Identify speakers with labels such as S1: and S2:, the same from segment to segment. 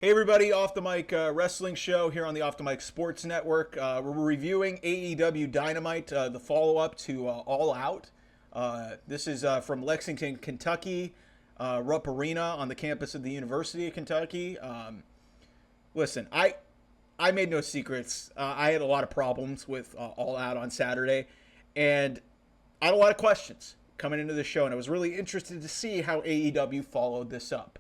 S1: Hey everybody, Off the Mic Wrestling Show here on the Off the Mic Sports Network. We're reviewing AEW Dynamite, the follow-up to All Out. This is from Lexington, Kentucky, Rupp Arena on the campus of the University of Kentucky. Listen, I made no secrets. I had a lot of problems with All Out on Saturday, and I had a lot of questions coming into the show, and I was really interested to see how AEW followed this up.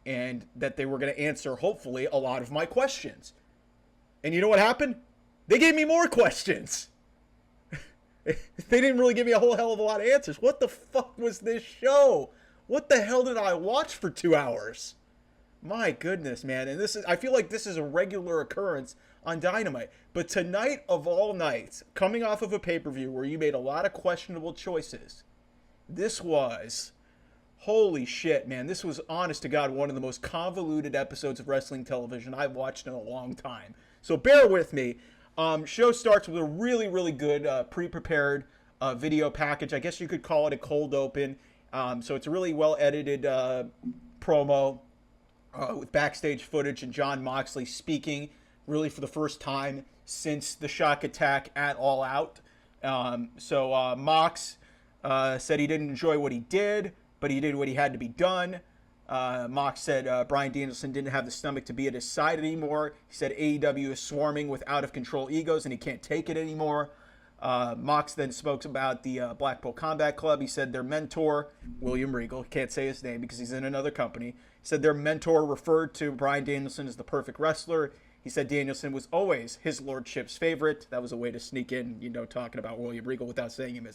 S1: And that they were going to answer, hopefully, a lot of my questions. And you know what happened? They gave me more questions. They didn't really give me a whole hell of a lot of answers. What the fuck was this show? What the hell did I watch for 2 hours? My goodness, man. And I feel like this is a regular occurrence on Dynamite. But tonight of all nights, coming off of a pay-per-view where you made a lot of questionable choices, this was... Holy shit, man. This was, honest to God, one of the most convoluted episodes of wrestling television I've watched in a long time. So bear with me. Show starts with a really, really good pre-prepared video package. I guess you could call it a cold open. So it's a really well-edited promo with backstage footage and Jon Moxley speaking really for the first time since the shock attack at All Out. Mox said he didn't enjoy what he did, but he did what he had to be done. Mox said Bryan Danielson didn't have the stomach to be at his side anymore. He said AEW is swarming with out-of-control egos and he can't take it anymore. Mox then spoke about the Blackpool Combat Club. He said their mentor, William Regal, can't say his name because he's in another company, he said their mentor referred to Bryan Danielson as the perfect wrestler. He said Danielson was always his lordship's favorite. That was a way to sneak in, talking about William Regal without saying him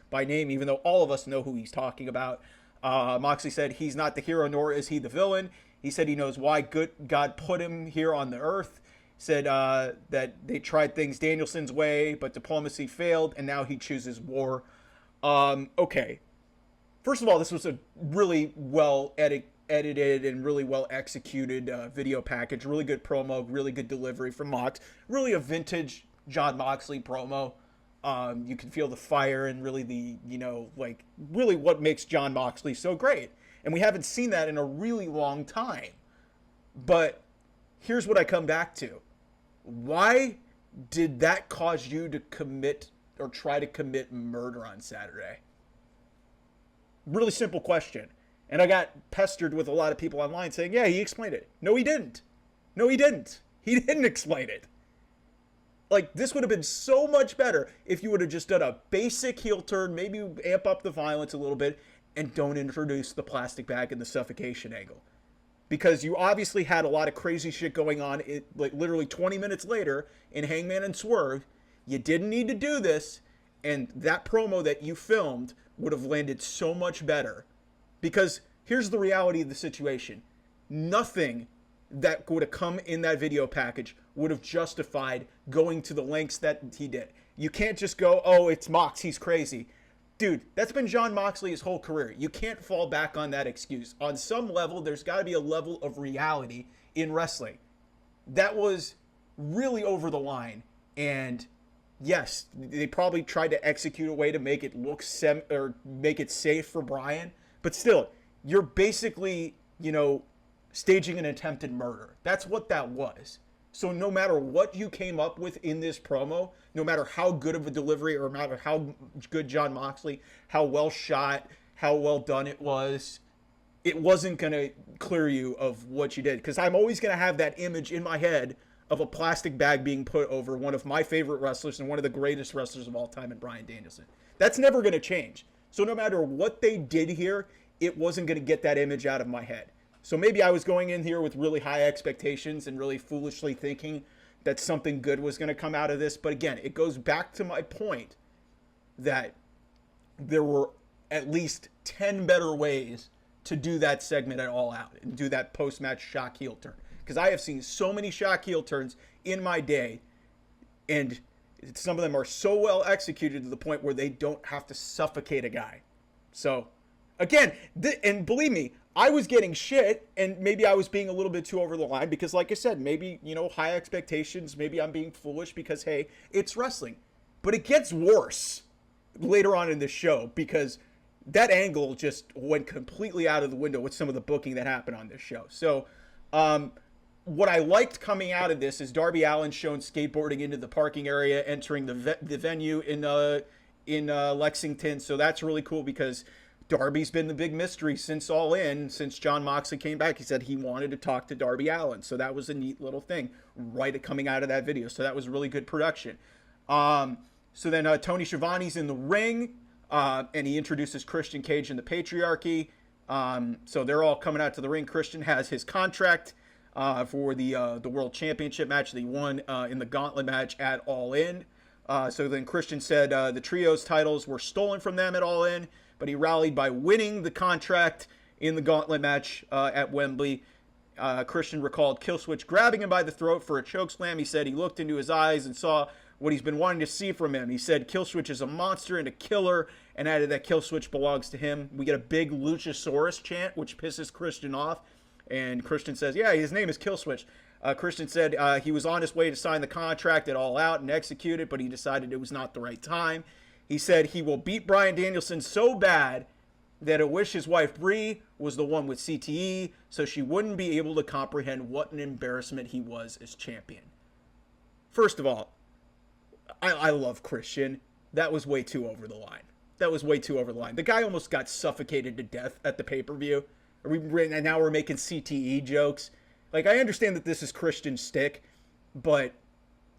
S1: by name, even though all of us know who he's talking about. Moxley said he's not the hero, nor is he the villain. He said he knows why God put him here on the earth. He said that they tried things Danielson's way, but diplomacy failed, and now he chooses war. Okay. First of all, this was a really well edited and really well executed video package. Really good promo, really good delivery from Mox. Really a vintage Jon Moxley promo. You can feel the fire and really really what makes Jon Moxley so great. And we haven't seen that in a really long time. But here's what I come back to. Why did that cause you to commit or try to commit murder on Saturday? Really simple question. And I got pestered with a lot of people online saying, yeah, he explained it. No, he didn't. No, he didn't. He didn't explain it. Like, this would have been so much better if you would have just done a basic heel turn, maybe amp up the violence a little bit, and don't introduce the plastic bag and the suffocation angle. Because you obviously had a lot of crazy shit going on, literally 20 minutes later in Hangman and Swerve. You didn't need to do this, and that promo that you filmed would have landed so much better. Because here's the reality of the situation. Nothing that would have come in that video package would have justified going to the lengths that he did. You can't just go, oh, it's Mox, he's crazy. Dude, that's been Jon Moxley his whole career. You can't fall back on that excuse. On some level, there's got to be a level of reality in wrestling. That was really over the line. And yes, they probably tried to execute a way to make it look make it safe for Bryan. But still, you're basically, staging an attempted murder. That's what that was. So no matter what you came up with in this promo, no matter how good of a delivery or no matter how good Jon Moxley, how well shot, how well done it wasn't going to clear you of what you did. Because I'm always going to have that image in my head of a plastic bag being put over one of my favorite wrestlers and one of the greatest wrestlers of all time in Bryan Danielson. That's never going to change. So no matter what they did here, it wasn't going to get that image out of my head. So maybe I was going in here with really high expectations and really foolishly thinking that something good was going to come out of this. But again, it goes back to my point that there were at least 10 better ways to do that segment at All Out and do that post-match shock heel turn. Because I have seen so many shock heel turns in my day, and some of them are so well executed to the point where they don't have to suffocate a guy. So, again, and believe me, I was getting shit, and maybe I was being a little bit too over the line because, like I said, maybe, high expectations, maybe I'm being foolish because, hey, it's wrestling. But it gets worse later on in the show because that angle just went completely out of the window with some of the booking that happened on this show. So, what I liked coming out of this is Darby Allin shown skateboarding into the parking area, entering the venue in Lexington. So that's really cool because Darby's been the big mystery since All In, since Jon Moxley came back. He said he wanted to talk to Darby Allin. So that was a neat little thing right coming out of that video. So that was really good production. So then Tony Schiavone's in the ring, and he introduces Christian Cage and the Patriarchy. So they're all coming out to the ring. Christian has his contract for the World Championship match that he won in the Gauntlet match at All In. So then Christian said the Trios titles were stolen from them at All In, but he rallied by winning the contract in the Gauntlet match at Wembley. Christian recalled Killswitch grabbing him by the throat for a chokeslam. He said he looked into his eyes and saw what he's been wanting to see from him. He said Killswitch is a monster and a killer, and added that Killswitch belongs to him. We get a big Luchasaurus chant, which pisses Christian off. And Christian says, yeah, his name is Killswitch. Christian said he was on his way to sign the contract at All Out and execute it, but he decided it was not the right time. He said he will beat Bryan Danielson so bad that I wish his wife Brie was the one with CTE so she wouldn't be able to comprehend what an embarrassment he was as champion. First of all, I love Christian. That was way too over the line. The guy almost got suffocated to death at the pay-per-view. And now we're making CTE jokes. Like, I understand that this is Christian's stick, but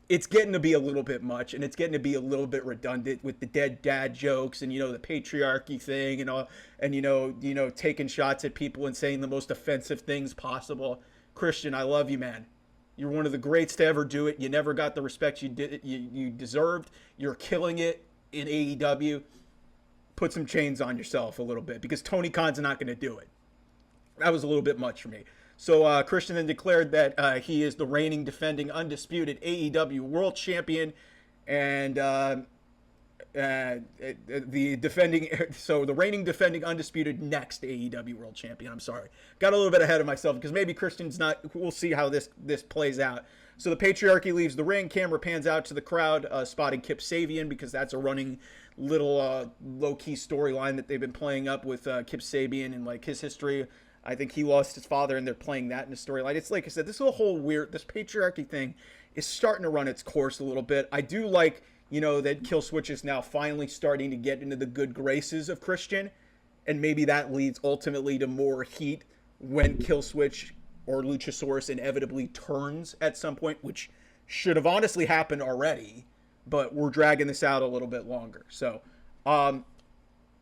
S1: it's getting to be a little bit much, and it's getting to be a little bit redundant with the dead dad jokes and, the patriarchy thing and all, and, taking shots at people and saying the most offensive things possible. Christian, I love you, man. You're one of the greats to ever do it. You never got the respect you deserved. You're killing it in AEW. Put some chains on yourself a little bit, because Tony Khan's not going to do it. That was a little bit much for me. So Christian then declared that he is the reigning, defending, undisputed AEW World Champion, and the reigning, defending, undisputed next AEW World Champion. I'm sorry, got a little bit ahead of myself because maybe Christian's not. We'll see how this plays out. So the Patriarchy leaves the ring. Camera pans out to the crowd, spotting Kip Sabian, because that's a running little low-key storyline that they've been playing up with Kip Sabian and like his history. I think he lost his father, and they're playing that in the storyline. It's like I said, this Patriarchy thing is starting to run its course a little bit. I do like, that Killswitch is now finally starting to get into the good graces of Christian, and maybe that leads ultimately to more heat when Killswitch or Luchasaurus inevitably turns at some point, which should have honestly happened already, but we're dragging this out a little bit longer. So,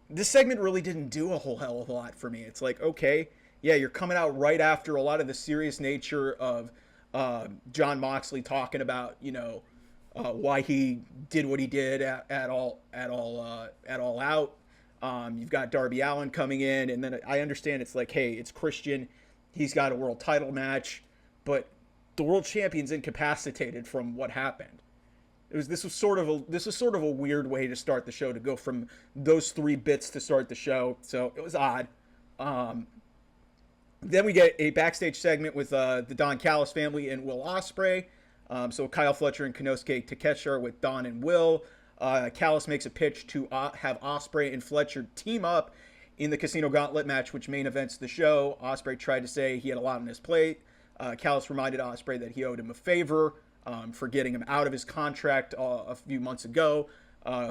S1: this segment really didn't do a whole hell of a lot for me. It's like, okay, yeah, you're coming out right after a lot of the serious nature of Jon Moxley talking about, why he did what he did at all out. You've got Darby Allin coming in, and then I understand it's like, hey, it's Christian. He's got a world title match, but the world champion's incapacitated from what happened. This was sort of a weird way to start the show, to go from those three bits to start the show. So it was odd. Then we get a backstage segment with the Don Callis family and Will Ospreay. So Kyle Fletcher and Konosuke Takeshita are with Don and Will. Callis makes a pitch to have Ospreay and Fletcher team up in the Casino Gauntlet match, which main events the show. Ospreay tried to say he had a lot on his plate. Callis reminded Ospreay that he owed him a favor for getting him out of his contract a few months ago.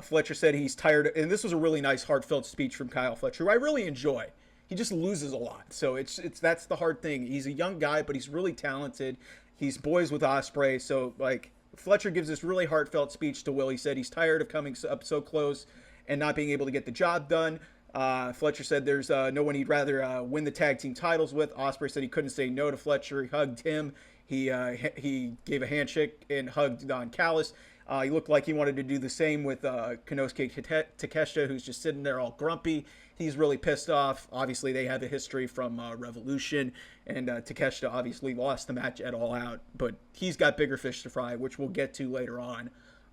S1: Fletcher said he's tired, and this was a really nice, heartfelt speech from Kyle Fletcher, who I really enjoy. He just loses a lot, so that's the hard thing. He's a young guy, but he's really talented. He's boys with Ospreay, so like Fletcher gives this really heartfelt speech to Will. He said he's tired of coming up so close and not being able to get the job done. Fletcher said there's no one he'd rather win the tag team titles with. Ospreay said he couldn't say no to Fletcher. He hugged him. He gave a handshake and hugged Don Callis. He looked like he wanted to do the same with Konosuke Takeshita, who's just sitting there all grumpy. He's really pissed off. Obviously, they have a history from Revolution, and Takeshita obviously lost the match at All Out, but he's got bigger fish to fry, which we'll get to later on.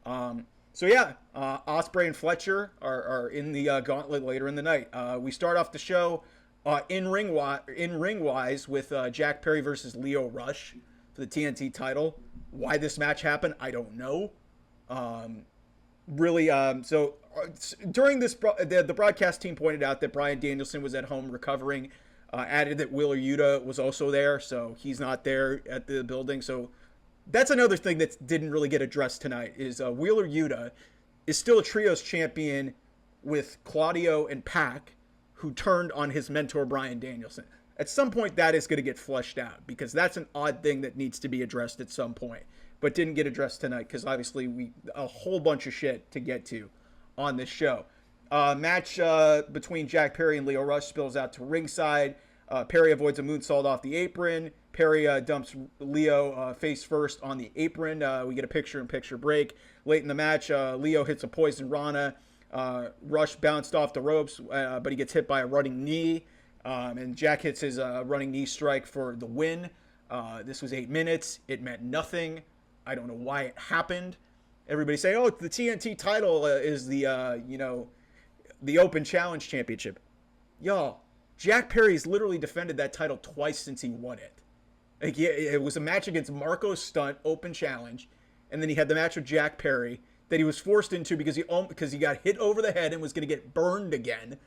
S1: Ospreay and Fletcher are in the gauntlet later in the night. We start off the show in ring wise with Jack Perry versus Lio Rush for the TNT title. Why this match happened, I don't know. During this, the broadcast team pointed out that Bryan Danielson was at home recovering Added that Wheeler Yuta was also there, so he's not there at the building. So that's another thing that didn't really get addressed tonight is Wheeler Yuta is still a trios champion with Claudio and Pac, who turned on his mentor Bryan Danielson. At some point, that is going to get fleshed out because that's an odd thing that needs to be addressed at some point, but didn't get addressed tonight because obviously a whole bunch of shit to get to on this show. Match between Jack Perry and Lio Rush spills out to ringside. Perry avoids a moonsault off the apron. Perry dumps Lio face first on the apron. We get a picture-in-picture break. Late in the match, Lio hits a poison Rana. Rush bounced off the ropes, but he gets hit by a running knee. And Jack hits his running knee strike for the win. This was 8 minutes. It meant nothing. I don't know why it happened. Everybody say, oh, the TNT title is the Open Challenge Championship. Y'all, Jack Perry's literally defended that title twice since he won it. Like, yeah, it was a match against Marco Stunt, Open Challenge, and then he had the match with Jack Perry that he was forced into because he got hit over the head and was going to get burned again.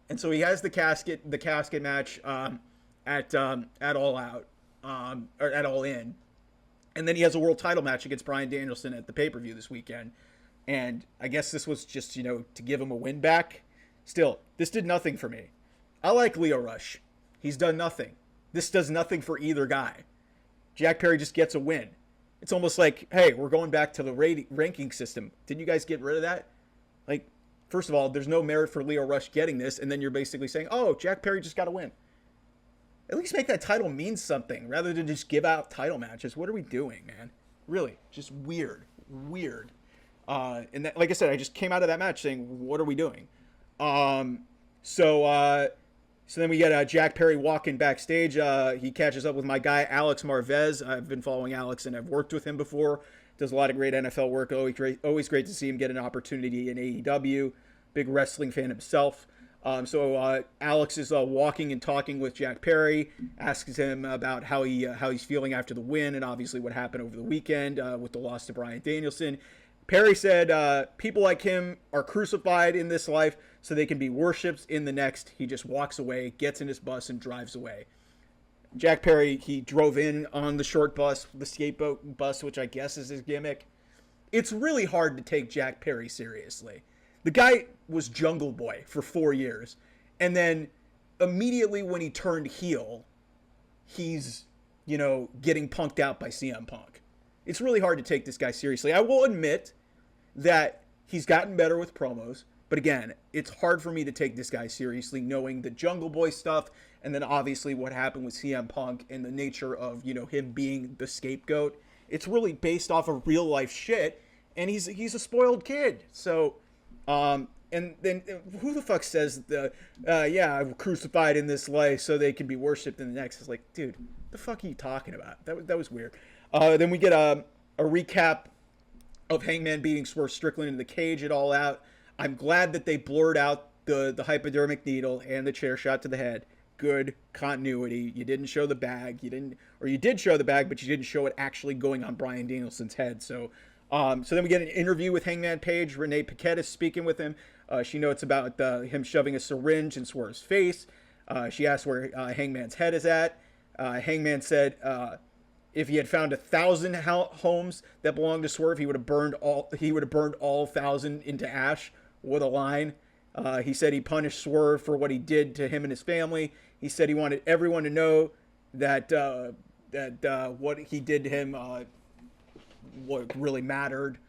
S1: And so he has the casket match at All Out, or at All In. And then he has a world title match against Bryan Danielson at the pay-per-view this weekend. And I guess this was just, to give him a win back. Still, this did nothing for me. I like Lio Rush. He's done nothing. This does nothing for either guy. Jack Perry just gets a win. It's almost like, hey, we're going back to the ranking system. Didn't you guys get rid of that? Like, first of all, there's no merit for Lio Rush getting this, and then you're basically saying, oh, Jack Perry just got a win. At least make that title mean something, rather than just give out title matches. What are we doing, man? Really, just weird. And that, like I said, I just came out of that match saying, what are we doing? So then we get Jack Perry walking backstage. He catches up with my guy, Alex Marvez. I've been following Alex, and I've worked with him before. Does a lot of great NFL work. Always great to see him get an opportunity in AEW. Big wrestling fan himself. So Alex is walking and talking with Jack Perry, asks him about how he's feeling after the win, and obviously what happened over the weekend with the loss to Bryan Danielson. Perry said, people like him are crucified in this life so they can be worshipped in the next. He just walks away, gets in his bus, and drives away. Jack Perry, he drove in on the short bus, the skateboat bus, which I guess is his gimmick. It's really hard to take Jack Perry seriously. The guy was Jungle Boy for 4 years. And then immediately when he turned heel, he's, getting punked out by CM Punk. It's really hard to take this guy seriously. I will admit that he's gotten better with promos. But again, it's hard for me to take this guy seriously, knowing the Jungle Boy stuff, and then obviously what happened with CM Punk and the nature of, him being the scapegoat. It's really based off of real life shit, and he's a spoiled kid. So, and then who the fuck says I'm crucified in this life so they can be worshipped in the next? It's like, dude, the fuck are you talking about? That was weird. Then we get a recap of Hangman beating Swerve Strickland in the cage at All Out. I'm glad that they blurred out the hypodermic needle and the chair shot to the head. Good continuity. You didn't show the bag. You did show the bag, but you didn't show it actually going on Bryan Danielson's head. So then we get an interview with Hangman Page. Renee Paquette is speaking with him. She notes about him shoving a syringe in Swerve's face. She asks where Hangman's head is at. Hangman said if he had found 1,000 homes that belonged to Swerve, he would have burned all 1,000 into ash. What a line. He said he punished Swerve for what he did to him and his family. He said he wanted everyone to know that what he did to him what really mattered.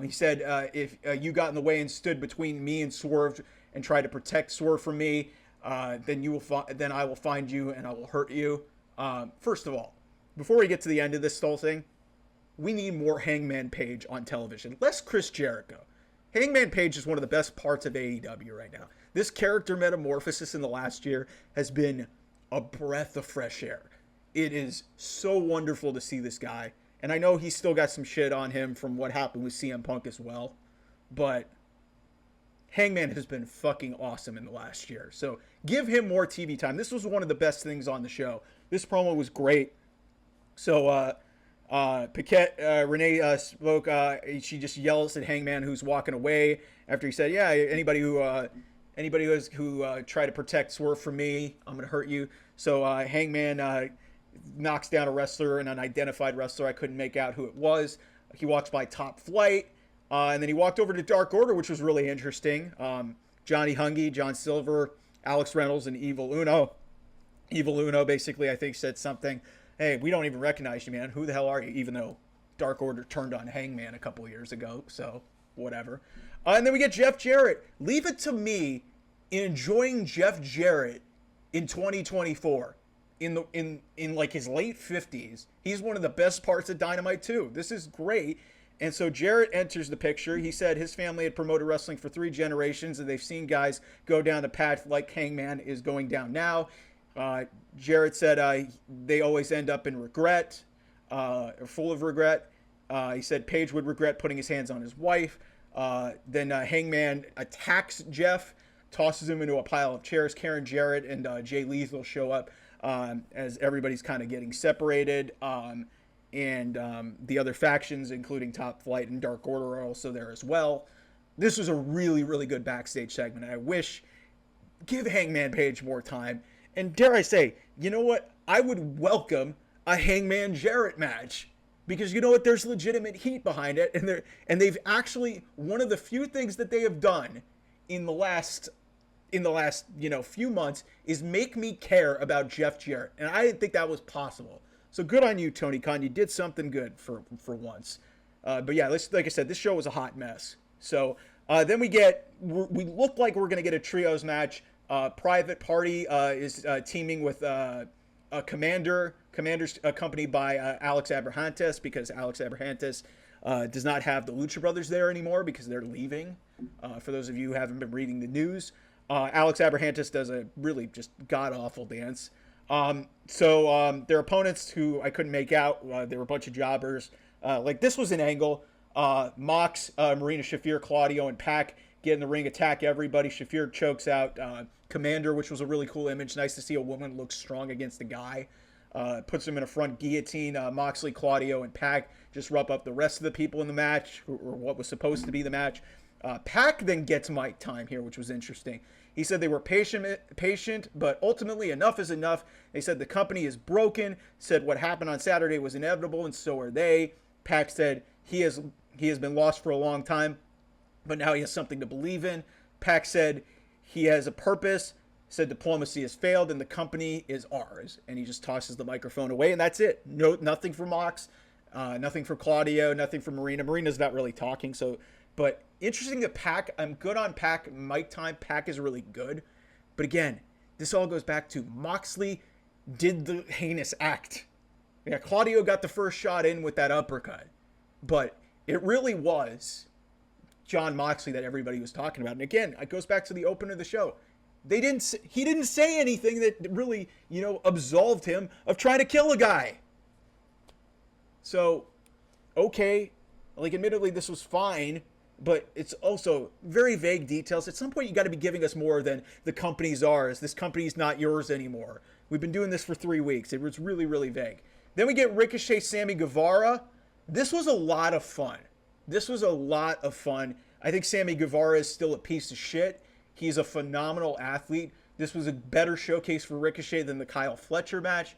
S1: He said if you got in the way and stood between me and Swerve and tried to protect Swerve from me, then I will find you and I will hurt you. First of all, before we get to the end of this whole thing, we need more Hangman Page on television. Less Chris Jericho. Hangman Page is one of the best parts of AEW right now. This character metamorphosis in the last year has been a breath of fresh air. It is so wonderful to see this guy. And I know he's still got some shit on him from what happened with CM Punk as well. But Hangman has been fucking awesome in the last year. So give him more TV time. This was one of the best things on the show. This promo was great. So, Paquette, Renee she just yells at Hangman who's walking away after he said, yeah, anybody who Anybody who try to protect Swerve from me, I'm gonna hurt you. So Hangman knocks down a wrestler, an unidentified wrestler. I couldn't make out who it was. He walks by Top Flight, and then he walked over to Dark Order, which was really interesting. Johnny Hungy, John Silver, Alex Reynolds, and Evil Uno. Evil Uno basically, I think, said something. Hey, we don't even recognize you, man. Who the hell are you? Even though Dark Order turned on Hangman a couple of years ago, so whatever. And then we get Jeff Jarrett. Leave it to me enjoying Jeff Jarrett in 2024. In like his late 50s. He's one of the best parts of Dynamite too. This is great. And so Jarrett enters the picture. He said his family had promoted wrestling for 3 generations, and they've seen guys go down the path like Hangman is going down now. Jarrett said they always end up in regret, or full of regret. He said Paige would regret putting his hands on his wife. Then Hangman attacks Jeff, tosses him into a pile of chairs. Karen Jarrett and Jay Lethal show up as everybody's kind of getting separated. And the other factions, including Top Flight and Dark Order, are also there as well. This was a really, really good backstage segment. I wish, give Hangman Page more time. And dare I say, you know what? I would welcome a Hangman Jarrett match. Because you know what? There's legitimate heat behind it. And they've actually, one of the few things that they have done in the last few months is make me care about Jeff Jarrett. And I didn't think that was possible. So good on you, Tony Khan. You did something good for once. But yeah, like I said, this show was a hot mess. So then we look like we're going to get a trios match. Private Party is teaming with Commander's accompanied by Alex Abrahantes, because Alex Abrahantes does not have the Lucha Brothers there anymore because they're leaving. For those of you who haven't been reading the news, Alex Abrahantes does a really just god-awful dance. So their opponents, who I couldn't make out, they were a bunch of jobbers. Like, this was an angle. Mox, Marina Shafir, Claudio, and Pac get in the ring, attack everybody. Shafir chokes out Commander, which was a really cool image. Nice to see a woman look strong against a guy. Puts him in a front guillotine. Moxley, Claudio, and Pac just rough up the rest of the people in the match, or what was supposed to be the match. Pac then gets mic time here, which was interesting. He said they were patient, but ultimately enough is enough. They said the company is broken, said what happened on Saturday was inevitable, and so are they. Pac said he has been lost for a long time, but now he has something to believe in. Pac said he has a purpose, said diplomacy has failed, and the company is ours. And he just tosses the microphone away, and that's it. No, nothing for Mox, nothing for Claudio, nothing for Marina. Marina's not really talking, so... But interesting that Pac, I'm good on Pac. Mic time, Pac is really good. But again, this all goes back to Moxley did the heinous act. Yeah, Claudio got the first shot in with that uppercut. But it really was Jon Moxley that everybody was talking about. And again, it goes back to the opener of the show. He didn't say anything that really, absolved him of trying to kill a guy. So, okay, like, admittedly, this was fine. But it's also very vague details. At some point, you got to be giving us more than the company's ours. This company's not yours anymore. We've been doing this for 3 weeks. It was really, really vague. Then we get Ricochet, Sammy Guevara. This was a lot of fun. I think Sammy Guevara is still a piece of shit. He's a phenomenal athlete. This was a better showcase for Ricochet than the Kyle Fletcher match.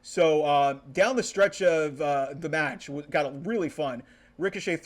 S1: So down the stretch of the match, got really fun. Ricochet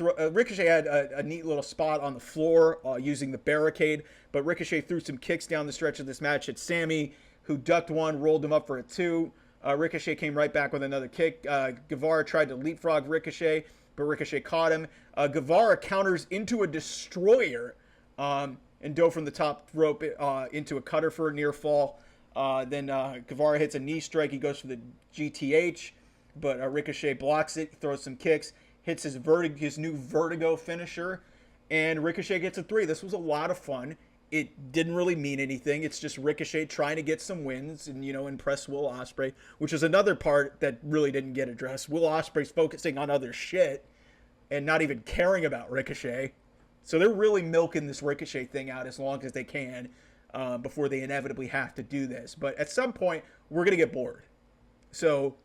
S1: had a neat little spot on the floor using the barricade, but Ricochet threw some kicks down the stretch of this match at Sammy, who ducked one, rolled him up for a 2. Ricochet came right back with another kick. Guevara tried to leapfrog Ricochet, but Ricochet caught him. Guevara counters into a destroyer and dove from the top rope into a cutter for a near fall. Then Guevara hits a knee strike. He goes for the GTH, but Ricochet blocks it, throws some kicks, hits his new Vertigo finisher, and Ricochet gets a 3. This was a lot of fun. It didn't really mean anything. It's just Ricochet trying to get some wins and, impress Will Ospreay, which is another part that really didn't get addressed. Will Ospreay's focusing on other shit and not even caring about Ricochet. So they're really milking this Ricochet thing out as long as they can before they inevitably have to do this. But at some point, we're going to get bored. So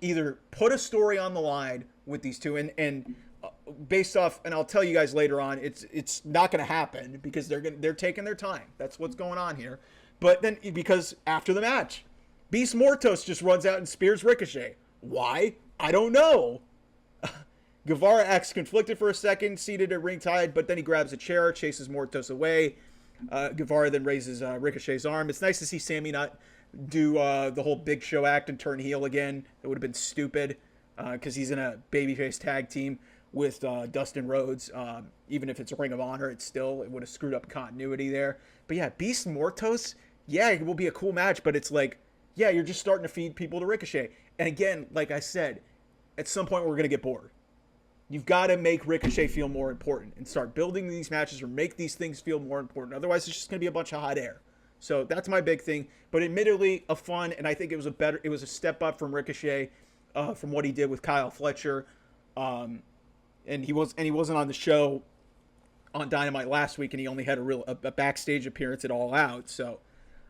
S1: either put a story on the line with these two, and based off, and I'll tell you guys later on, it's not going to happen because they're taking their time. That's what's going on here. But then because after the match, Beast Mortos just runs out and spears Ricochet. Why? I don't know. Guevara acts conflicted for a second, seated at ringside, but then he grabs a chair, chases Mortos away. Guevara then raises Ricochet's arm. It's nice to see Sammy not do the whole Big Show act and turn heel again. It would have been stupid because he's in a babyface tag team with Dustin Rhodes. Even if it's a Ring of Honor, it would have screwed up continuity there. But yeah, Beast Mortos, yeah, it will be a cool match, but it's like, yeah, you're just starting to feed people to Ricochet. And again, like I said, at some point we're going to get bored. You've got to make Ricochet feel more important and start building these matches or make these things feel more important. Otherwise, it's just going to be a bunch of hot air. So that's my big thing. But admittedly, a fun, and I think it was a step up from Ricochet from what he did with Kyle Fletcher. And he wasn't on the show on Dynamite last week, and he only had a backstage appearance at All Out. So,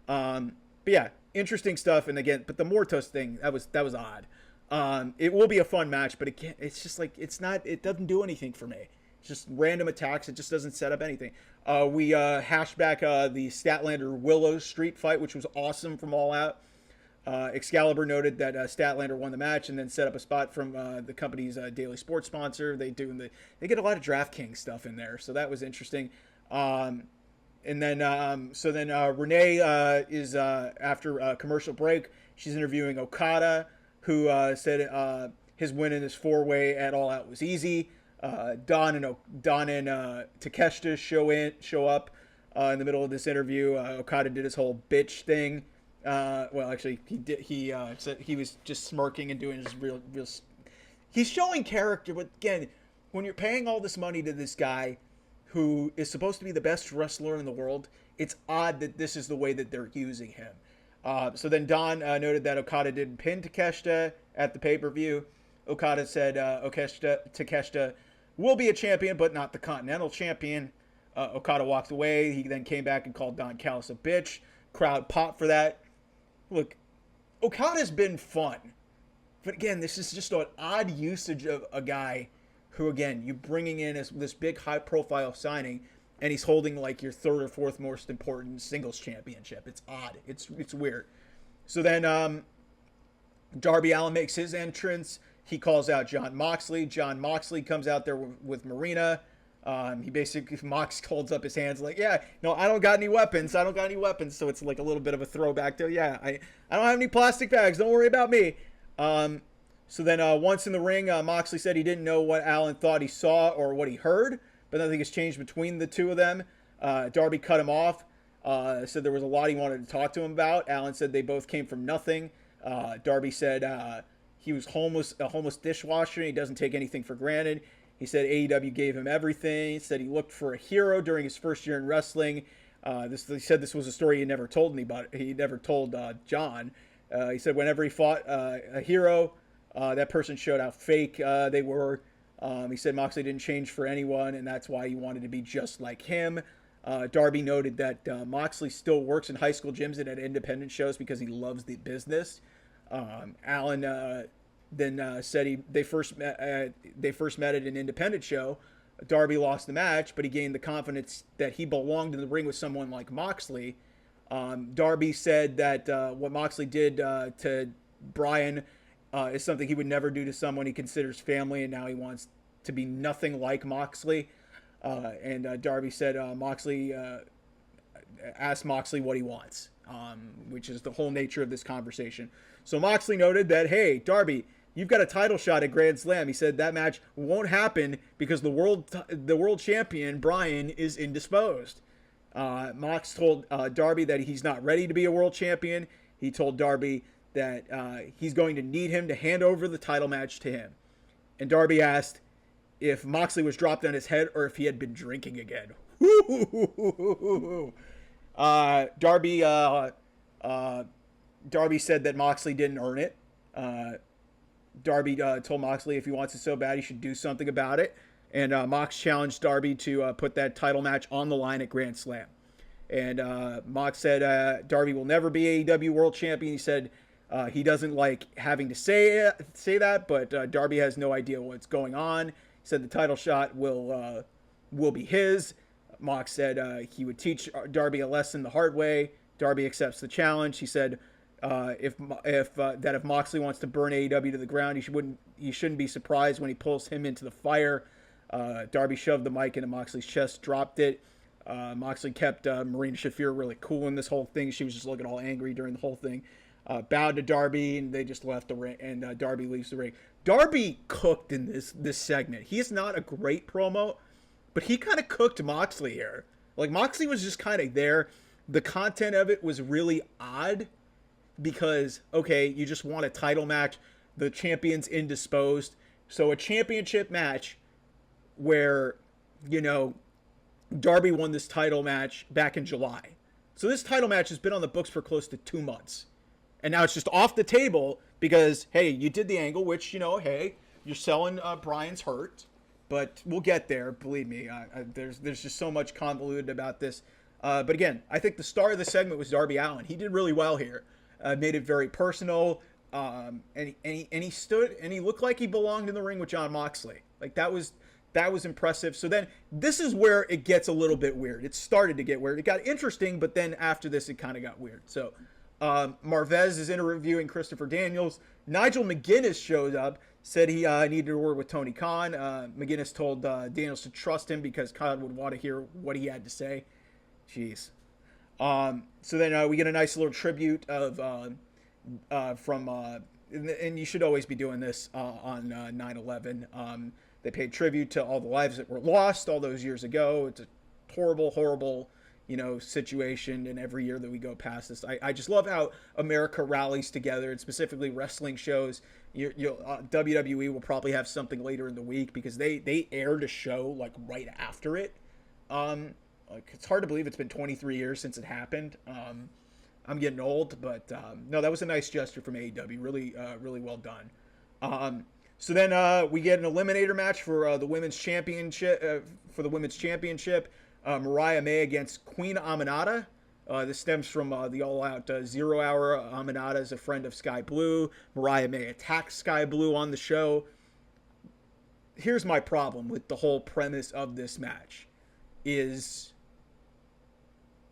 S1: but yeah, interesting stuff. And again, but the Mortos thing, that was odd. It will be a fun match, but again, it's just like, it doesn't do anything for me. It's just random attacks. It just doesn't set up anything. We hashed back the Statlander Willow Street fight, which was awesome from All Out. Excalibur noted that Statlander won the match and then set up a spot from the company's daily sports sponsor. They get a lot of DraftKings stuff in there, so that was interesting. And then Renee is after a commercial break. She's interviewing Okada, who said his win in this 4-way at All Out was easy. Don and Takeshita show up in the middle of this interview. Okada did his whole bitch thing. Well, actually, he did. He said he was just smirking and doing his real. He's showing character, but again, when you're paying all this money to this guy, who is supposed to be the best wrestler in the world, it's odd that this is the way that they're using him. So then Don noted that Okada didn't pin Takeshita at the pay-per-view. Okada said Takeshita will be a champion, but not the Continental Champion. Okada walked away. He then came back and called Don Callis a bitch. Crowd popped for that. Look, Okada's been fun. But again, this is just an odd usage of a guy who, again, you're bringing in as this big high-profile signing, and he's holding like your third or fourth most important singles championship. It's odd. It's weird. So then Darby Allin makes his entrance. He calls out Jon Moxley. Jon Moxley comes out there with Marina. Mox holds up his hands like, yeah, no, I don't got any weapons. So it's like a little bit of a throwback to, yeah, I don't have any plastic bags. Don't worry about me. So then once in the ring, Moxley said he didn't know what Allin thought he saw or what he heard, but nothing has changed between the two of them. Darby cut him off, said there was a lot he wanted to talk to him about. Allin said they both came from nothing. Darby said he was a homeless dishwasher, and he doesn't take anything for granted. He said AEW gave him everything. He said he looked for a hero during his first year in wrestling. He said this was a story he never told anybody. He never told John. He said whenever he fought a hero, that person showed how fake they were. He said Moxley didn't change for anyone, and that's why he wanted to be just like him. Darby noted that Moxley still works in high school gyms and at independent shows because he loves the business. Allin then said they first met at an independent show. Darby lost the match, but he gained the confidence that he belonged in the ring with someone like Moxley. Darby said that what Moxley did to Bryan is something he would never do to someone he considers family, and now he wants to be nothing like Moxley. And Darby said Moxley asked Moxley what he wants, which is the whole nature of this conversation. So Moxley noted that, hey, Darby, you've got a title shot at Grand Slam. He said that match won't happen because the world champion, Bryan, is indisposed. Mox told Darby that he's not ready to be a world champion. He told Darby that he's going to need him to hand over the title match to him. And Darby asked if Moxley was dropped on his head or if he had been drinking again. Darby said that Moxley didn't earn it. Darby told Moxley if he wants it so bad, he should do something about it. And Mox challenged Darby to put that title match on the line at Grand Slam. And Mox said Darby will never be AEW World Champion. He said he doesn't like having to say that, but Darby has no idea what's going on. Said the title shot will be his. Mox said he would teach Darby a lesson the hard way. Darby accepts the challenge. He said if Moxley wants to burn AEW to the ground, he shouldn't be surprised when he pulls him into the fire. Darby shoved the mic into Moxley's chest, dropped it. Moxley kept Marina Shafir really cool in this whole thing. She was just looking all angry during the whole thing. Bowed to Darby, and they just left the ring, and Darby leaves the ring. Darby cooked in this segment. He is not a great promo, but he kind of cooked Moxley here. Like, Moxley was just kind of there. The content of it was really odd because, okay, you just want a title match. The champion's indisposed. So a championship match where, Darby won this title match back in July. So this title match has been on the books for close to 2 months. And now it's just off the table because, hey, you did the angle, which, hey, you're selling Brian's hurt. But we'll get there, believe me. There's just so much convoluted about this. But again, I think the star of the segment was Darby Allin. He did really well here. Made it very personal. And he stood and he looked like he belonged in the ring with Jon Moxley. Like, that was impressive. So then this is where it gets a little bit weird. It started to get weird. It got interesting, but then after this, it kind of got weird. So Marvez is interviewing Christopher Daniels. Nigel McGuinness showed up, said he needed a word with Tony Khan. McGuinness told Daniels to trust him because Khan would want to hear what he had to say. Jeez. So then we get a nice little tribute of and you should always be doing this on 9/11. They paid tribute to all the lives that were lost all those years ago. It's a horrible, situation. And every year that we go past this, I just love how America rallies together, and specifically wrestling shows. WWE will probably have something later in the week because they aired a show like right after it. It's hard to believe it's been 23 years since it happened. I'm getting old, but no, that was a nice gesture from AEW. Really well done. So then we get an eliminator match for the women's championship. Mariah May against Queen Aminata. This stems from the All Out 0 Hour. Aminata is a friend of Sky Blue. Mariah May attacks Sky Blue on the show. Here's my problem with the whole premise of this match: is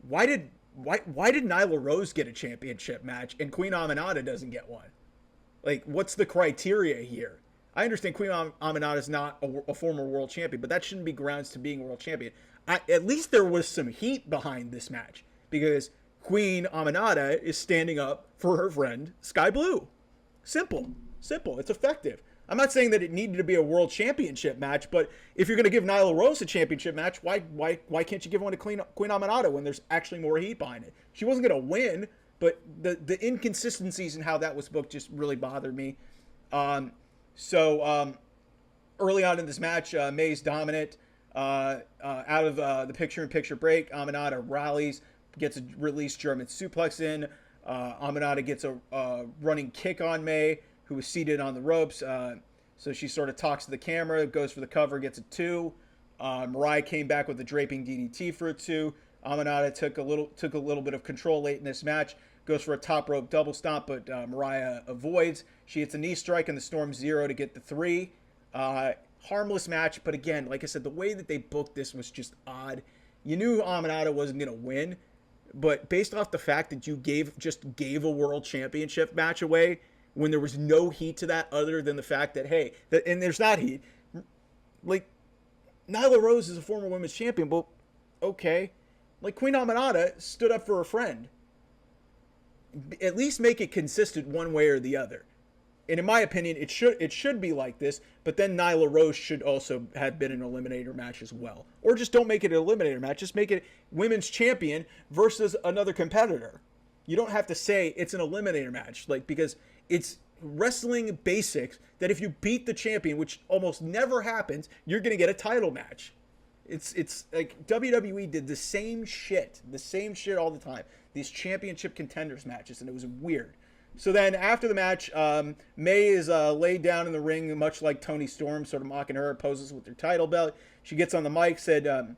S1: why did Nyla Rose get a championship match and Queen Aminata doesn't get one? Like, what's the criteria here? I understand Queen Aminata is not a former world champion, but that shouldn't be grounds to being a world champion. At least there was some heat behind this match because Queen Aminata is standing up for her friend Sky Blue. Simple. It's effective. I'm not saying that it needed to be a world championship match, but if you're going to give Nyla Rose a championship match, why can't you give one to Queen Aminata when there's actually more heat behind it? She wasn't going to win, but the inconsistencies in how that was booked just really bothered me. So early on in this match, May's dominant. Out of the picture-in-picture break, Aminata rallies, gets a released German suplex in. Aminata gets a running kick on May, who was seated on the ropes. So she sort of talks to the camera, goes for the cover, gets a 2. Mariah came back with a draping DDT for a 2. Aminata took a little bit of control late in this match, goes for a top rope double stomp, but Mariah avoids. She hits a knee strike in the Storm Zero to get the 3. Harmless match, but again, like I said, the way that they booked this was just odd. You knew Aminata wasn't going to win, but based off the fact that you gave a world championship match away when there was no heat to that other than the fact that, hey, and there's not heat. Like, Nyla Rose is a former women's champion, but okay. Like, Queen Aminata stood up for her friend. At least make it consistent one way or the other. And in my opinion, it should be like this, but then Nyla Rose should also have been an eliminator match as well. Or just don't make it an eliminator match. Just make it women's champion versus another competitor. You don't have to say it's an eliminator match, because it's wrestling basics that if you beat the champion, which almost never happens, you're going to get a title match. It's like WWE did the same shit all the time. These championship contenders matches, and it was weird. So then after the match, May is laid down in the ring, much like Toni Storm, sort of mocking her, poses with her title belt. She gets on the mic, said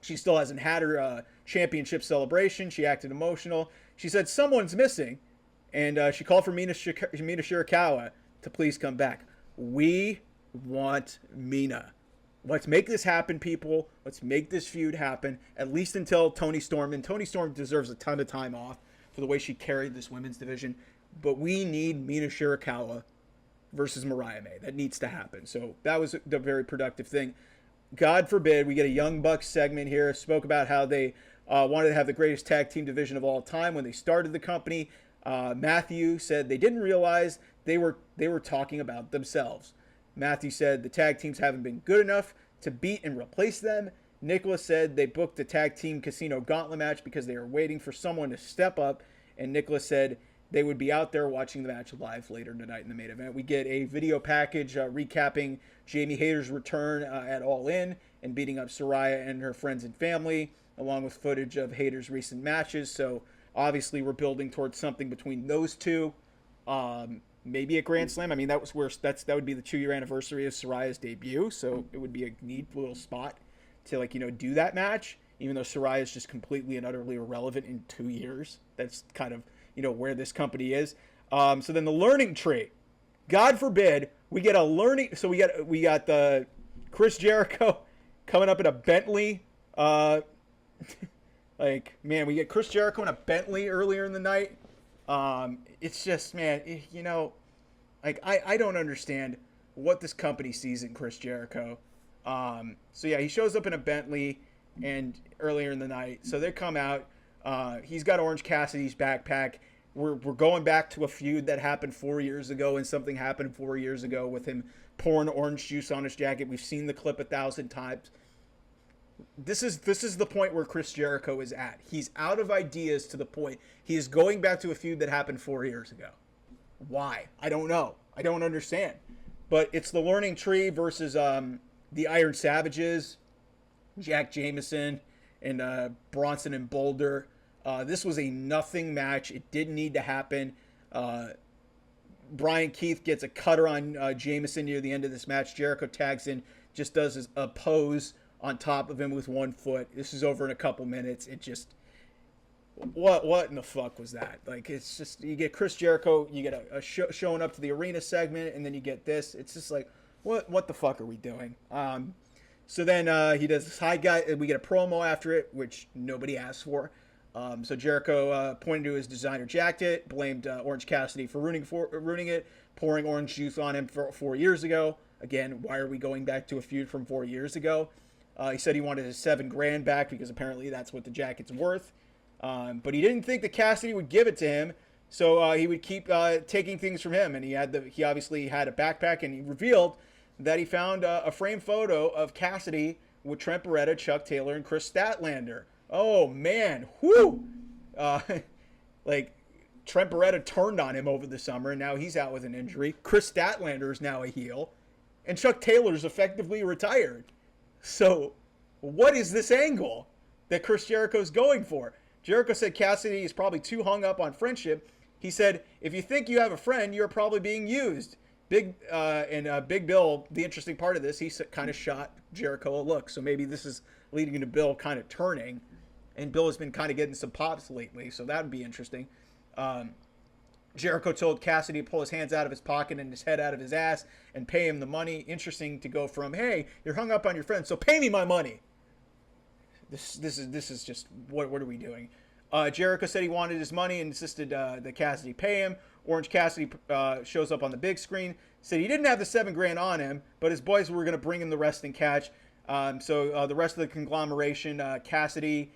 S1: she still hasn't had her championship celebration. She acted emotional. She said, someone's missing. And she called for Mina Shirakawa to please come back. We want Mina. Let's make this happen, people. Let's make this feud happen, at least until Toni Storm. And Toni Storm deserves a ton of time off for the way she carried this women's division. But we need Mina Shirakawa versus Mariah May. That needs to happen. So that was the very productive thing. God forbid we get a Young Bucks segment here. Spoke about how they wanted to have the greatest tag team division of all time when they started the company. Matthew said they didn't realize they were talking about themselves. Matthew said the tag teams haven't been good enough to beat and replace them. Nicholas said they booked the tag team casino gauntlet match because they were waiting for someone to step up. And Nicholas said they would be out there watching the match live later tonight in the main event. We get a video package recapping Jamie Hayter's return at All In and beating up Saraya and her friends and family, along with footage of Hayter's recent matches. So obviously we're building towards something between those two. Maybe a Grand Slam. I mean, that would be the 2-year anniversary of Saraya's debut, so it would be a neat little spot to do that match. Even though Saraya is just completely and utterly irrelevant in 2 years, that's kind of where this company is. So then the learning tree. God forbid we get a learning. So we got the Chris Jericho coming up in a Bentley. We get Chris Jericho in a Bentley earlier in the night. It's just, man, I don't understand what this company sees in Chris Jericho. So yeah, he shows up in a Bentley and earlier in the night. So they come out. He's got Orange Cassidy's backpack. We're going back to a feud that happened 4 years ago, and something happened 4 years ago with him pouring orange juice on his jacket. We've seen the clip 1,000 times. This is the point where Chris Jericho is at. He's out of ideas to the point he is going back to a feud that happened 4 years ago. Why? I don't know. I don't understand. But it's the learning tree versus the Iron Savages, Jack Jameson, and Bronson and Boulder. This was a nothing match. It didn't need to happen. Brian Keith gets a cutter on Jameson near the end of this match. Jericho tags in, just does a pose on top of him with 1 foot. This is over in a couple minutes. It just, what in the fuck was that? It's just, you get Chris Jericho, you get a showing up to the arena segment, and then you get this. It's just what the fuck are we doing? So then he does this high guy, and we get a promo after it, which nobody asked for. So Jericho pointed to his designer jacket, blamed Orange Cassidy for ruining it, pouring orange juice on him 4 years ago. Again, why are we going back to a feud from 4 years ago? He said he wanted his $7,000 back because apparently that's what the jacket's worth. But he didn't think that Cassidy would give it to him, so he would keep taking things from him. And he obviously had a backpack, and he revealed that he found a framed photo of Cassidy with Trent Beretta, Chuck Taylor, and Chris Statlander. Oh man, whoo! Trent Beretta turned on him over the summer, and now he's out with an injury. Chris Statlander is now a heel, and Chuck Taylor's effectively retired. So, what is this angle that Chris Jericho's going for? Jericho said Cassidy is probably too hung up on friendship. He said, if you think you have a friend, you're probably being used. Big Bill, the interesting part of this, he kind of shot Jericho a look. So maybe this is leading to Bill kind of turning. And Bill has been kind of getting some pops lately, so that would be interesting. Jericho told Cassidy to pull his hands out of his pocket and his head out of his ass and pay him the money. Interesting to go from, hey, you're hung up on your friend, so pay me my money. This is just, what are we doing? Jericho said he wanted his money and insisted that Cassidy pay him. Orange Cassidy shows up on the big screen, said he didn't have the $7,000 on him, but his boys were going to bring him the rest in cash. So the rest of the conglomeration, Cassidy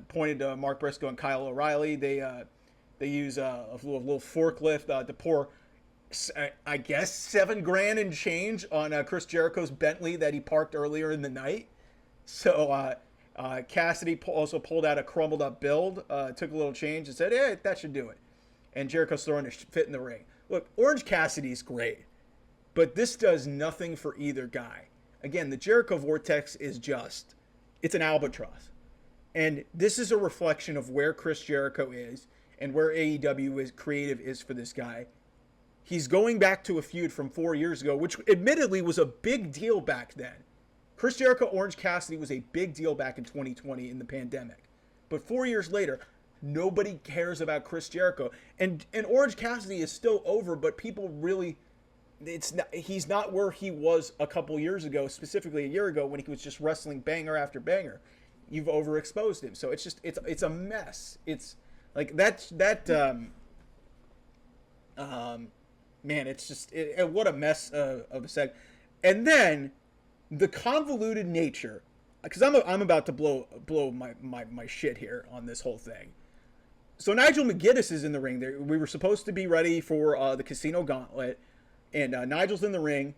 S1: pointed to Mark Briscoe and Kyle O'Reilly. They use a little forklift to pour, I guess, $7,000 and change on Chris Jericho's Bentley that he parked earlier in the night. So Cassidy also pulled out a crumbled up build, took a little change and said, hey, that should do it. And Jericho's throwing a fit in the ring. Look, Orange Cassidy's great, but this does nothing for either guy. Again, the Jericho Vortex is it's an albatross. And this is a reflection of where Chris Jericho is and where AEW creative is for this guy. He's going back to a feud from 4 years ago, which admittedly was a big deal back then. Chris Jericho, Orange Cassidy was a big deal back in 2020 in the pandemic. But 4 years later, nobody cares about Chris Jericho. And Orange Cassidy is still over, but people really, he's not where he was a couple years ago, specifically a year ago when he was just wrestling banger after banger. You've overexposed him, so it's a mess. It's like man, it's just what a mess of a seg. And then the convoluted nature, because I'm about to blow my shit here on this whole thing. So Nigel McGuinness is in the ring. We were supposed to be ready for the Casino Gauntlet, and Nigel's in the ring.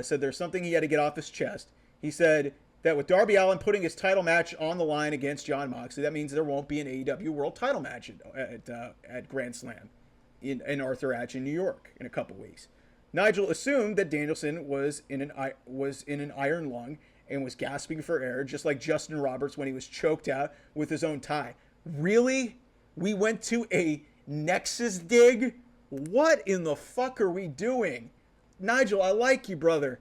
S1: Said there's something he had to get off his chest. He said that with Darby Allin putting his title match on the line against Jon Moxley, that means there won't be an AEW World Title match at Grand Slam in Arthur Ashe in New York in a couple weeks. Nigel assumed that Danielson was in an iron lung and was gasping for air, just like Justin Roberts when he was choked out with his own tie. Really? We went to a Nexus dig? What in the fuck are we doing? Nigel, I like you, brother.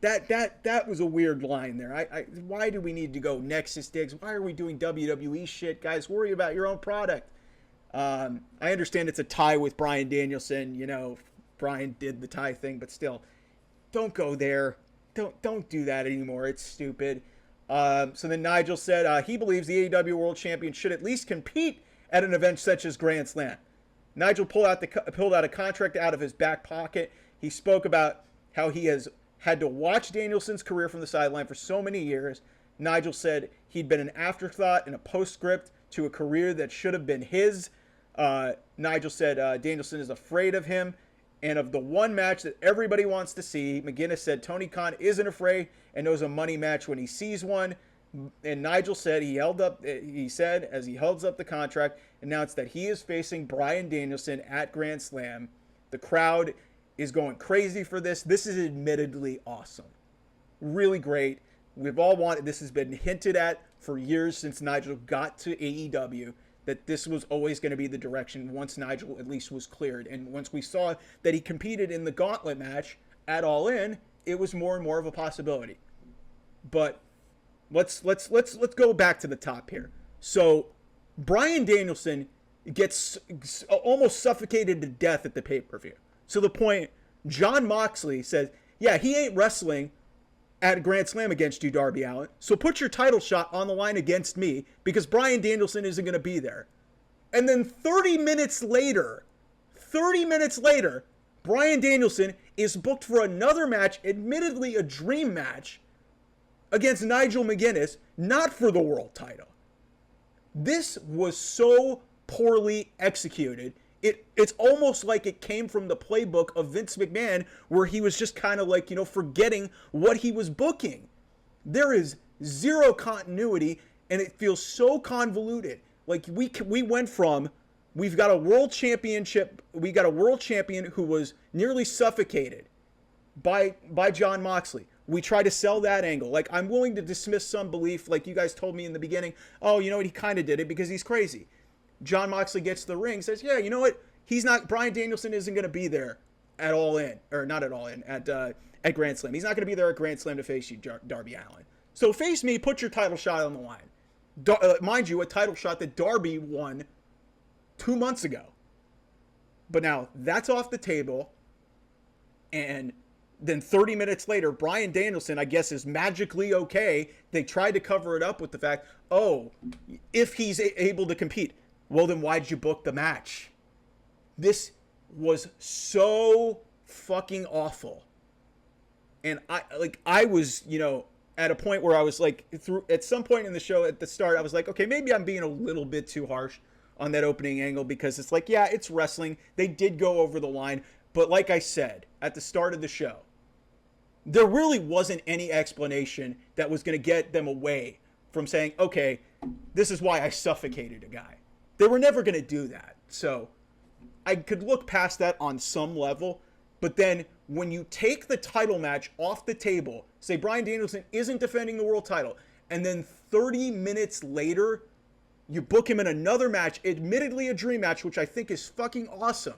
S1: That was a weird line there. Why do we need to go Nexus digs? Why are we doing WWE shit? Guys, worry about your own product. I understand it's a tie with Bryan Danielson. You know, Bryan did the tie thing, but still, don't go there. Don't do that anymore. It's stupid. So then Nigel said he believes the AEW World Champion should at least compete at an event such as Grand Slam. Nigel pulled out a contract out of his back pocket. He spoke about how he has had to watch Danielson's career from the sideline for so many years. Nigel said he'd been an afterthought and a postscript to a career that should have been his. Nigel said Danielson is afraid of him and of the one match that everybody wants to see. McGuinness said Tony Khan isn't afraid and knows a money match when he sees one. And Nigel said as he holds up the contract, announced that he is facing Bryan Danielson at Grand Slam. The crowd is going crazy for this. This is admittedly awesome. Really great. We've all wanted, this has been hinted at for years since Nigel got to AEW, that this was always going to be the direction once Nigel at least was cleared. And once we saw that he competed in the gauntlet match at All In, it was more and more of a possibility. But let's go back to the top here. So Bryan Danielson gets almost suffocated to death at the pay-per-view. To the point, Jon Moxley says, yeah, he ain't wrestling at Grand Slam against you, Darby Allin. So put your title shot on the line against me because Bryan Danielson isn't going to be there. And then 30 minutes later, Bryan Danielson is booked for another match, admittedly a dream match, against Nigel McGuinness, not for the world title. This was so poorly executed. It's almost like it came from the playbook of Vince McMahon, where he was just kind of like, forgetting what he was booking. There is zero continuity, and it feels so convoluted. Like we went from, we've got a world champion who was nearly suffocated by Jon Moxley. We try to sell that angle. Like, I'm willing to dismiss some belief, like you guys told me in the beginning, oh, you know what, he kind of did it because he's crazy. Jon Moxley gets to the ring, says, yeah, you know what? Bryan Danielson isn't going to be there at All In, or not at All In, at Grand Slam. He's not going to be there at Grand Slam to face you, Darby Allin. So face me, put your title shot on the line. Mind you, a title shot that Darby won 2 months ago. But now, that's off the table, and then 30 minutes later, Bryan Danielson, I guess, is magically okay. They tried to cover it up with the fact, oh, if he's able to compete, well, then why'd you book the match? This was so fucking awful. And I was, at a point where I was like, at some point in the show at the start, I was like, okay, maybe I'm being a little bit too harsh on that opening angle, because it's like, yeah, it's wrestling. They did go over the line. But like I said at the start of the show, there really wasn't any explanation that was going to get them away from saying, okay, this is why I suffocated a guy. They were never going to do that. So I could look past that on some level. But then when you take the title match off the table, say Bryan Danielson isn't defending the world title, and then 30 minutes later, you book him in another match, admittedly a dream match, which I think is fucking awesome.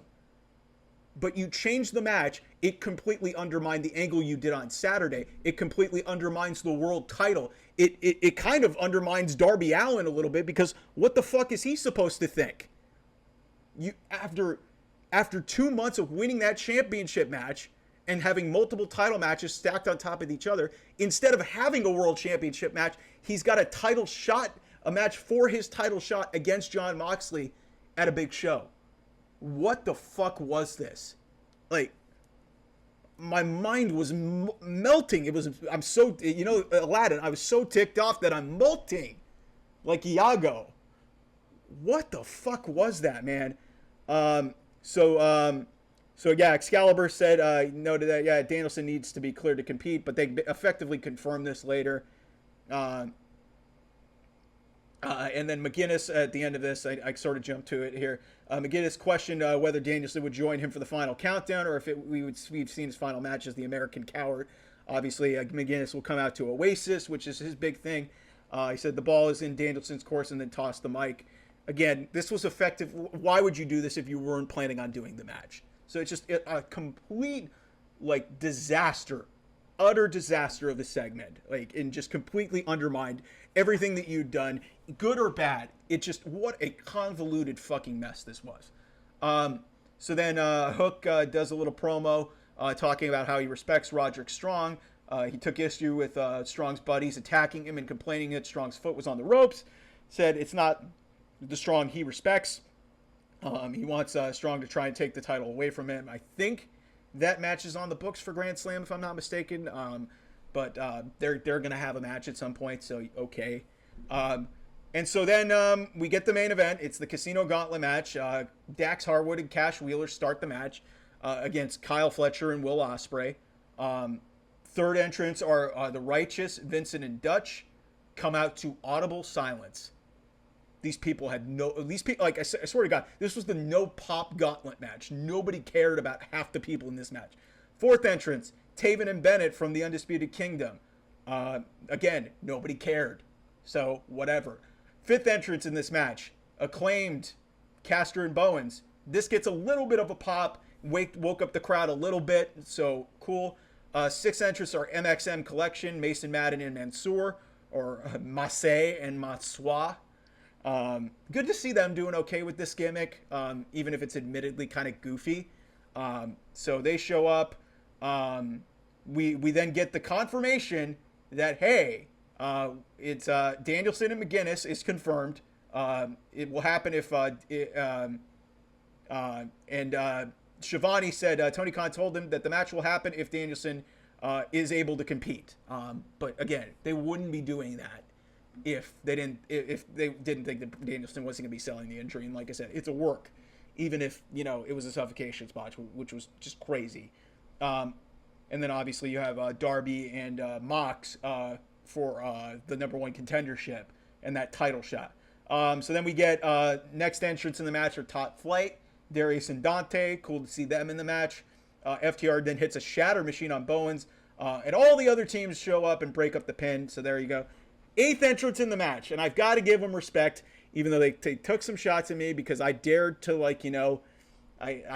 S1: But you change the match, it completely undermined the angle you did on Saturday. It completely undermines the world title. It kind of undermines Darby Allin a little bit, because what the fuck is he supposed to think? You after 2 months of winning that championship match and having multiple title matches stacked on top of each other. Instead of having a world championship match, he's got a match for his title shot against Jon Moxley at a big show. What the fuck was this? Like, my mind was melting. I'm so, Aladdin, I was so ticked off that I'm molting like Iago. What the fuck was that, man? So yeah, Excalibur said, noted that, yeah, Danielson needs to be cleared to compete, but they effectively confirmed this later. And then McGuinness, at the end of this, I sort of jumped to it here. McGuinness questioned whether Danielson would join him for the final countdown, or if we've seen his final match as the American Coward. Obviously, McGuinness will come out to Oasis, which is his big thing. He said the ball is in Danielson's course, and then toss the mic. Again, this was effective. Why would you do this if you weren't planning on doing the match? So it's just a complete, like, disaster, utter disaster of the segment, like, and just completely undermined everything that you'd done, good or bad. It just, what a convoluted fucking mess this was. So then Hook does a little promo talking about how he respects Roderick Strong. He took issue with Strong's buddies attacking him and complaining that Strong's foot was on the ropes. Said it's not the Strong he respects. He wants Strong to try and take the title away from him. I think that match is on the books for Grand Slam, if I'm not mistaken. But they're going to have a match at some point, so okay. And so then we get the main event. It's the Casino Gauntlet match. Dax Harwood and Cash Wheeler start the match against Kyle Fletcher and Will Ospreay. Third entrants are the Righteous, Vincent, and Dutch. Come out to audible silence. These people had like I swear to God, this was the no pop gauntlet match. Nobody cared about half the people in this match. Fourth entrance, Taven and Bennett from the Undisputed Kingdom. Again, nobody cared. So, whatever. Fifth entrance in this match, Acclaimed, Castor and Bowens. This gets a little bit of a pop. Woke up the crowd a little bit. So, cool. Sixth entrance are MXM Collection, Mason Madden and Mansoor. Or Massey and Matsois. Good to see them doing okay with this gimmick, even if it's admittedly kind of goofy. So they show up. We then get the confirmation that, hey, it's Danielson and McGuinness is confirmed. It will happen if Shivani said Tony Khan told him that the match will happen if Danielson is able to compete. But again, they wouldn't be doing that if they didn't think that Danielson wasn't going to be selling the injury. And like I said, it's a work, even if, it was a suffocation spot, which was just crazy. And then obviously you have Darby and Mox for the number one contendership and that title shot. So then we get next entrants in the match are Top Flight, Darius and Dante. Cool to see them in the match. FTR then hits a shatter machine on Bowens. And all the other teams show up and break up the pin. So there you go. Eighth entrance in the match. And I've got to give them respect, even though they took some shots at me because I dared to, I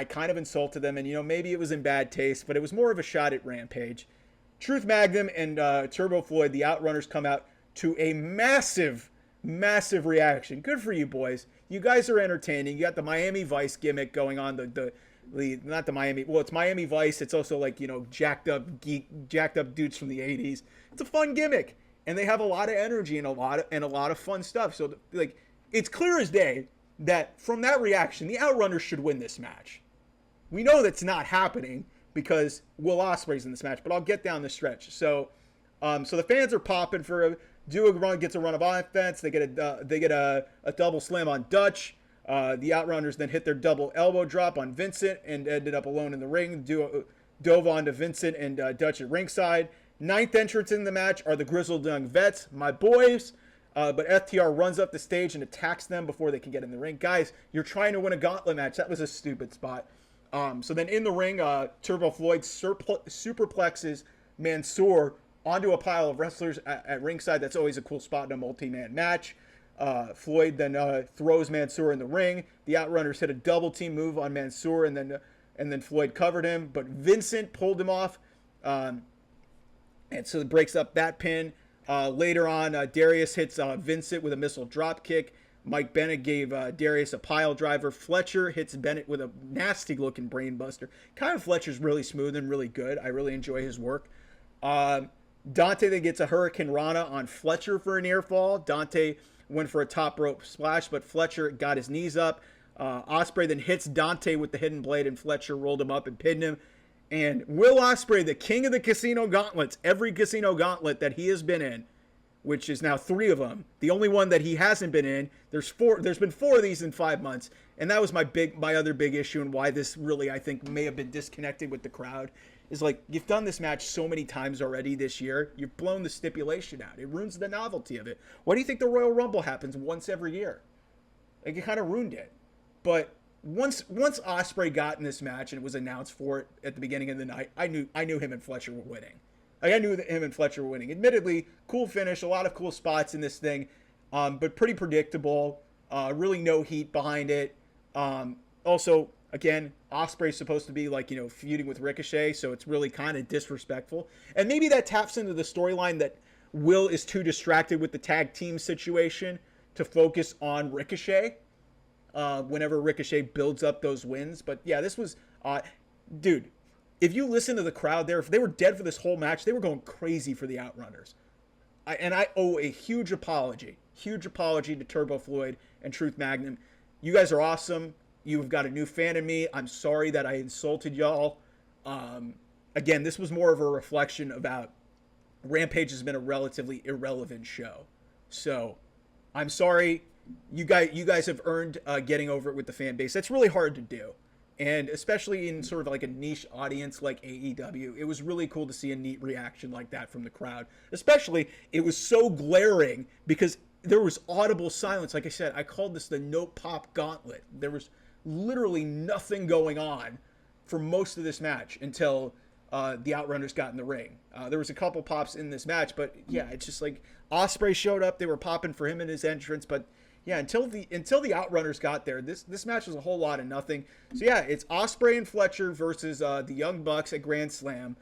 S1: kind of insulted them. And, maybe it was in bad taste, but it was more of a shot at Rampage. Truth Magnum and Turbo Floyd, the Outrunners, come out to a massive reaction. Good for you, boys. You guys are entertaining. You got the Miami Vice gimmick going on. Not the Miami. Well, it's Miami Vice. It's also jacked up dudes from the 80s. It's a fun gimmick. And they have a lot of energy and a lot of fun stuff. So, it's clear as day that from that reaction, the Outrunners should win this match. We know that's not happening because Will Ospreay's in this match, but I'll get down the stretch. So the fans are popping for gets a run of offense. They get a double slam on Dutch. The Outrunners then hit their double elbow drop on Vincent and ended up alone in the ring. Dove onto Vincent and Dutch at ringside. Ninth entrance in the match are the Grizzled Young Vets, my boys. But FTR runs up the stage and attacks them before they can get in the ring. Guys, you're trying to win a gauntlet match. That was a stupid spot. So then in the ring, Turbo Floyd superplexes Mansoor onto a pile of wrestlers at ringside. That's always a cool spot in a multi-man match. Floyd then throws Mansoor in the ring. The Outrunners hit a double team move on Mansoor, and then Floyd covered him. But Vincent pulled him off. And so it breaks up that pin. Later on, Darius hits Vincent with a missile drop kick. Mike Bennett gave Darius a pile driver. Fletcher hits Bennett with a nasty-looking brainbuster. Kyle Fletcher's really smooth and really good. I really enjoy his work. Dante then gets a Hurricane Rana on Fletcher for a near fall. Dante went for a top rope splash, but Fletcher got his knees up. Ospreay then hits Dante with the hidden blade, and Fletcher rolled him up and pinned him. And Will Ospreay, the king of the casino gauntlets, every casino gauntlet that he has been in, which is now 3 of them, the only one that he hasn't been in, there's been 4 of these in 5 months, and that was my other big issue, and why this really, I think, may have been disconnected with the crowd, is like, you've done this match so many times already this year, you've blown the stipulation out. It ruins the novelty of it. Why do you think the Royal Rumble happens once every year? Like, it kind of ruined it. But once Ospreay got in this match and it was announced for it at the beginning of the night, I knew him and Fletcher were winning. Like, I knew that him and Fletcher were winning. Admittedly, cool finish, a lot of cool spots in this thing, but pretty predictable. Really no heat behind it. Also, again, Ospreay's supposed to be like, feuding with Ricochet, so it's really kind of disrespectful. And maybe that taps into the storyline that Will is too distracted with the tag team situation to focus on Ricochet whenever Ricochet builds up those wins. But yeah, this was, dude, if you listen to the crowd there, if they were dead for this whole match, they were going crazy for the Outrunners. I owe a huge apology to Turbo Floyd and Truth Magnum. You guys are awesome. You've got a new fan in me. I'm sorry that I insulted y'all. Again, this was more of a reflection about Rampage has been a relatively irrelevant show. So I'm sorry. You guys have earned getting over it with the fan base. That's really hard to do. And especially in sort of like a niche audience like AEW, it was really cool to see a neat reaction like that from the crowd. Especially, it was so glaring because there was audible silence. Like I said, I called this the no pop gauntlet. There was literally nothing going on for most of this match until the Outrunners got in the ring. There was a couple pops in this match, but yeah, it's just like Ospreay showed up. They were popping for him in his entrance, but yeah, until the Outrunners got there, this match was a whole lot of nothing. So yeah, it's Ospreay and Fletcher versus the Young Bucks at Grand Slam.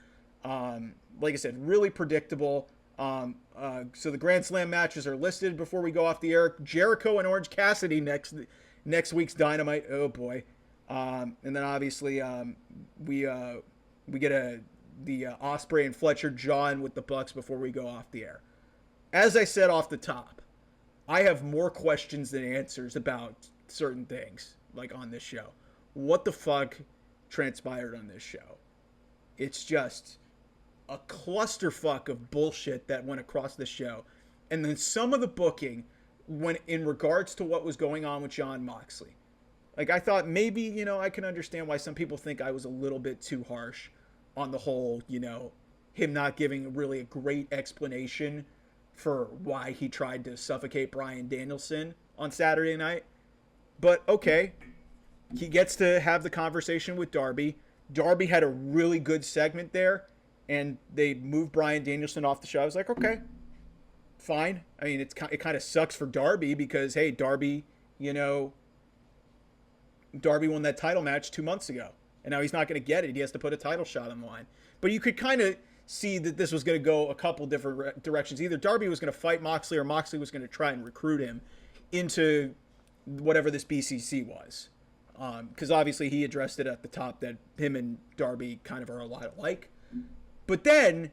S1: Like I said, really predictable. So the Grand Slam matches are listed before we go off the air. Jericho and Orange Cassidy next week's Dynamite. Oh boy. And then obviously we get the Ospreay and Fletcher John with the Bucks before we go off the air. As I said off the top, I have more questions than answers about certain things, like on this show. What the fuck transpired on this show? It's just a clusterfuck of bullshit that went across the show. And then some of the booking when in regards to what was going on with Jon Moxley. Like, I thought maybe, I can understand why some people think I was a little bit too harsh on the whole, him not giving really a great explanation for why he tried to suffocate Bryan Danielson on Saturday night. But okay, he gets to have the conversation with Darby. Darby had a really good segment there, and they moved Bryan Danielson off the show. I was like, okay, fine. I mean, it kind of sucks for Darby because, hey, Darby won that title match 2 months ago, and now he's not going to get it. He has to put a title shot on the line. But you could kind of see that this was going to go a couple different directions. Either Darby was going to fight Moxley, or Moxley was going to try and recruit him into whatever this BCC was. Because obviously he addressed it at the top that him and Darby kind of are a lot alike. But then,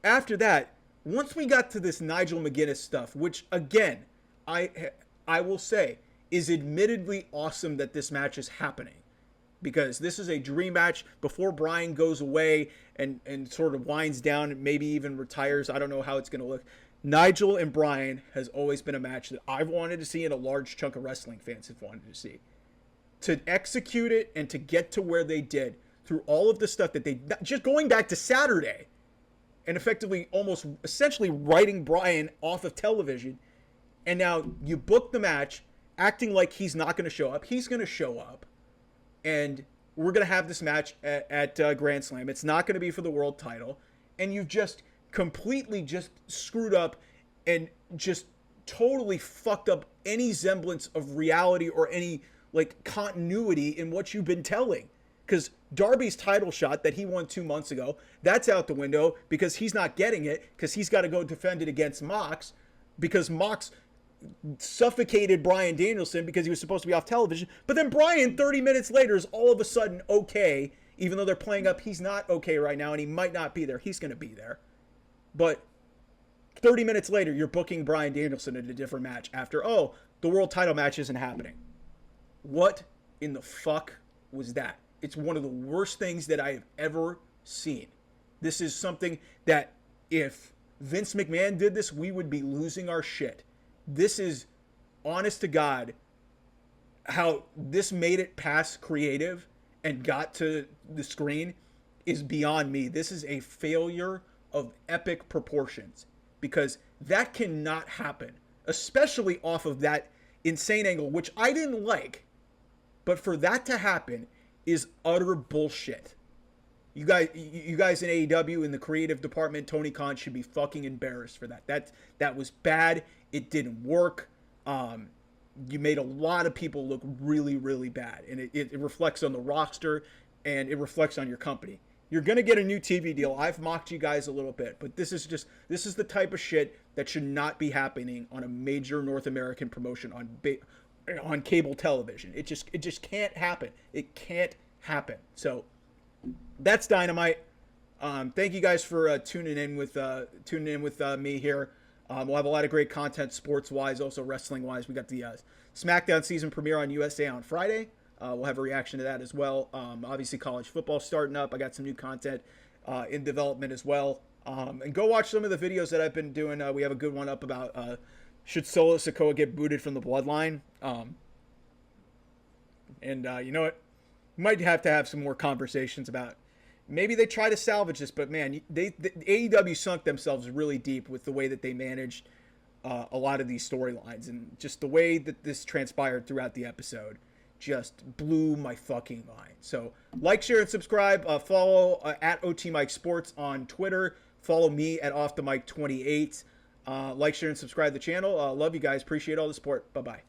S1: after that, once we got to this Nigel McGuinness stuff, which, again, I will say, is admittedly awesome that this match is happening. Because this is a dream match before Bryan goes away and sort of winds down and maybe even retires. I don't know how it's going to look. Nigel and Bryan has always been a match that I've wanted to see and a large chunk of wrestling fans have wanted to see. To execute it and to get to where they did through all of the stuff that they... Just going back to Saturday and effectively almost essentially writing Bryan off of television. And now you book the match acting like he's not going to show up. He's going to show up. And we're going to have this match at Grand Slam. It's not going to be for the world title. And you've just completely just screwed up and just totally fucked up any semblance of reality or any like continuity in what you've been telling. Because Darby's title shot that he won 2 months ago, that's out the window because he's not getting it because he's got to go defend it against Mox because Mox suffocated Bryan Danielson because he was supposed to be off television. But then Bryan, 30 minutes later, is all of a sudden okay, even though they're playing up he's not okay right now and he might not be there. He's going to be there. But 30 minutes later, you're booking Bryan Danielson in a different match after, oh, the world title match isn't happening. What in the fuck was that? It's one of the worst things that I have ever seen. This is something that if Vince McMahon did this, we would be losing our shit. This is, honest to God, how this made it past creative and got to the screen is beyond me. This is a failure of epic proportions because that cannot happen, especially off of that insane angle, which I didn't like. But for that to happen is utter bullshit. You guys in AEW in the creative department, Tony Khan should be fucking embarrassed for that. That was bad. It didn't work. You made a lot of people look really, really bad, and it reflects on the roster and it reflects on your company. You're gonna get a new TV deal. I've mocked you guys a little bit, but this is the type of shit that should not be happening on a major North American promotion on cable television. It just can't happen. It can't happen. So that's Dynamite. Thank you guys for tuning in with me here. We'll have a lot of great content sports-wise, also wrestling-wise. We got the SmackDown season premiere on USA on Friday. We'll have a reaction to that as well. Obviously, college football starting up. I got some new content in development as well. And go watch some of the videos that I've been doing. We have a good one up about should Solo Sikoa get booted from the Bloodline. You know what? We might have to have some more conversations about maybe they try to salvage this, but man, the AEW sunk themselves really deep with the way that they managed a lot of these storylines, and just the way that this transpired throughout the episode just blew my fucking mind. So like, share, and subscribe. Follow at OT Mike Sports on Twitter. Follow me at Off the Mic 28. Like, share, and subscribe to the channel. Love you guys. Appreciate all the support. Bye-bye.